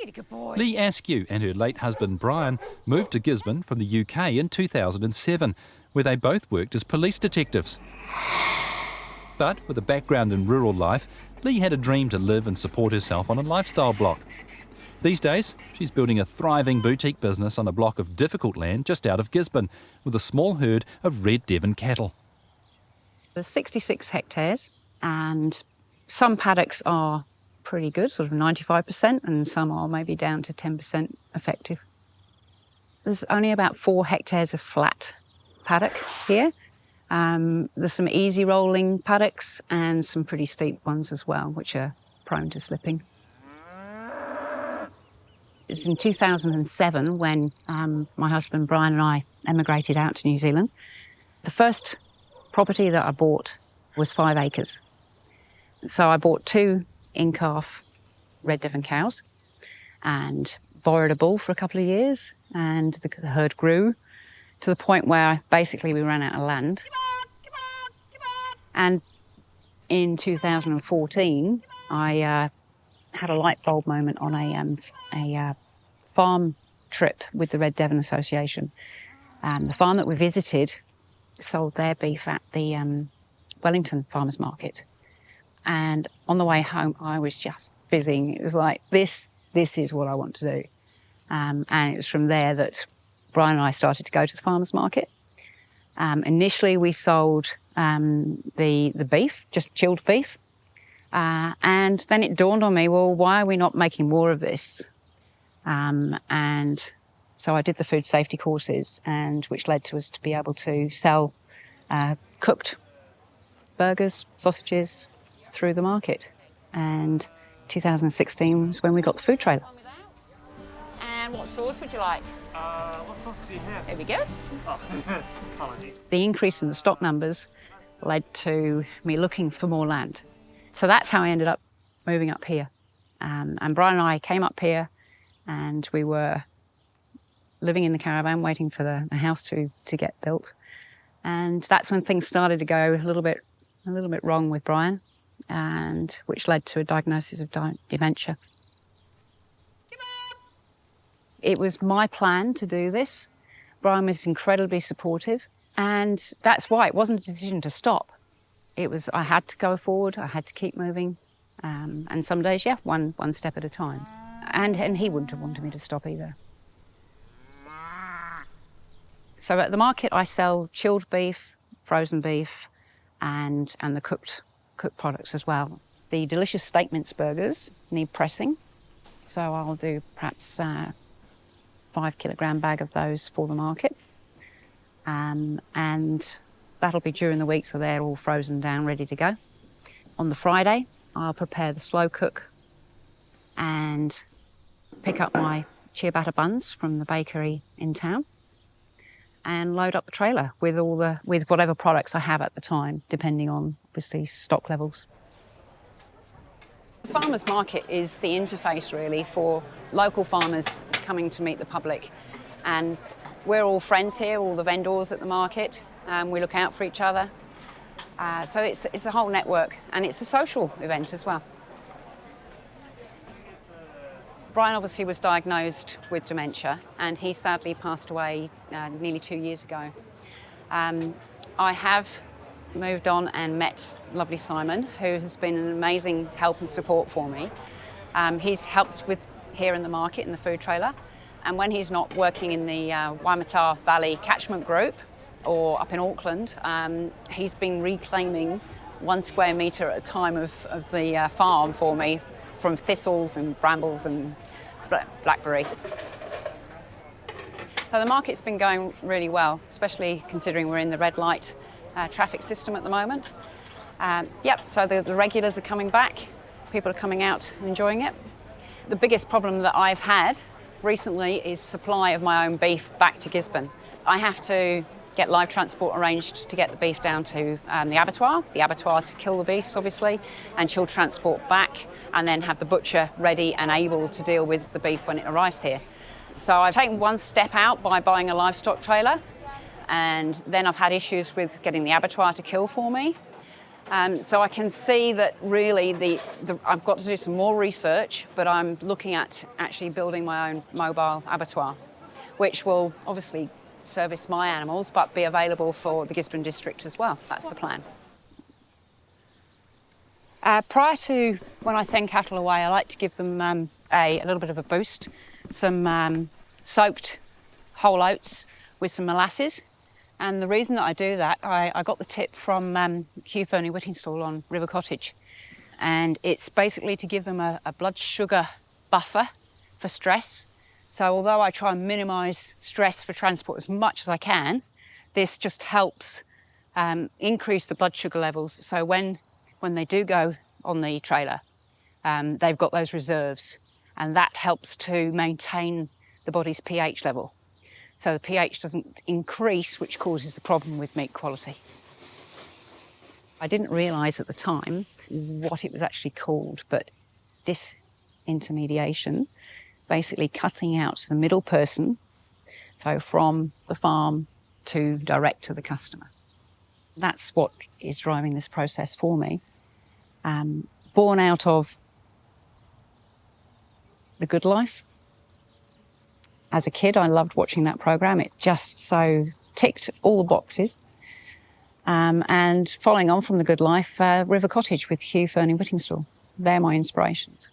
Good boy. Lee Askew and her late husband Brian moved to Gisborne from the UK in 2007, where they both worked as police detectives. But with a background in rural life, Lee had a dream to live and support herself on a lifestyle block. These days, she's building a thriving boutique business on a block of difficult land just out of Gisborne, with a small herd of Red Devon cattle. There's 66 hectares, and some paddocks are pretty good, sort of 95%, and some are maybe down to 10% effective. There's only about 4 hectares of flat paddock here. There's some easy rolling paddocks and some pretty steep ones as well, which are prone to slipping. It's in 2007 when my husband Brian and I emigrated out to New Zealand. The first property that I bought was 5 acres. So I bought 2 in-calf Red Devon cows and borrowed a bull for a couple of years, and the herd grew to the point where basically we ran out of land. And in 2014, I had a light bulb moment on a farm trip with the Red Devon Association. The farm that we visited sold their beef at the Wellington Farmers Market. And on the way home, I was just fizzing. It was like, this is what I want to do. And it was from there that Brian and I started to go to the farmers market. Initially, we sold the beef, just chilled beef. And then it dawned on me, well, why are we not making more of this? And so I did the food safety courses, and which led to us to be able to sell cooked burgers, sausages through the market. And 2016 was when we got the food trailer. And what sauce would you like? What sauce do you have? There we go. Oh, apologies. The increase in the stock numbers led to me looking for more land. So that's how I ended up moving up here. And Brian and I came up here, and we were living in the caravan waiting for the house to get built. And that's when things started to go a little bit wrong with Brian, and which led to a diagnosis of dementia. It was my plan to do this. Brian was incredibly supportive, and that's why it wasn't a decision to stop. It was, I had to go forward, I had to keep moving, and some days, yeah, one step at a time. And he wouldn't have wanted me to stop either. So at the market, I sell chilled beef, frozen beef, and the cooked products as well. The delicious steak mince burgers need pressing, so I'll do perhaps 5 kilogram bag of those for the market. And that'll be during the week, so they're all frozen down, ready to go. On the Friday, I'll prepare the slow cook and pick up my ciabatta buns from the bakery in town and load up the trailer with whatever products I have at the time, depending on obviously stock levels. The farmers market is the interface really for local farmers coming to meet the public, and we're all friends here, all the vendors at the market, and we look out for each other. So it's a whole network, and it's a social event as well. Brian obviously was diagnosed with dementia, and he sadly passed away nearly 2 years ago. I have moved on and met lovely Simon, who has been an amazing help and support for me. He's helped with here in the market, in the food trailer, and when he's not working in the Waimata Valley catchment group or up in Auckland, he's been reclaiming 1 square metre at a time of the farm for me, from thistles and brambles and blackberry. So the market's been going really well, especially considering we're in the red light traffic system at the moment. So the regulars are coming back, people are coming out and enjoying it. The biggest problem that I've had recently is supply of my own beef back to Gisborne. I have to get live transport arranged to get the beef down to the abattoir to kill the beasts obviously, and she'll transport back and then have the butcher ready and able to deal with the beef when it arrives here. So I've taken one step out by buying a livestock trailer, and then I've had issues with getting the abattoir to kill for me. So I can see that really I've got to do some more research, but I'm looking at actually building my own mobile abattoir, which will obviously service my animals, but be available for the Gisborne district as well. That's the plan. Prior to when I send cattle away, I like to give them a little bit of a boost, some soaked whole oats with some molasses. And the reason that I do that, I got the tip from Hugh Fernie Whittingstall on River Cottage. And it's basically to give them a blood sugar buffer for stress. So although I try and minimise stress for transport as much as I can, this just helps increase the blood sugar levels. So when they do go on the trailer, they've got those reserves, and that helps to maintain the body's pH level. So the pH doesn't increase, which causes the problem with meat quality. I didn't realise at the time what it was actually called, but disintermediation, basically cutting out the middle person, so from the farm to direct to the customer. That's what is driving this process for me. Born out of The Good Life. As a kid, I loved watching that program. It just so ticked all the boxes. And following on from The Good Life, River Cottage with Hugh Fernie Whittingstall. They're my inspirations.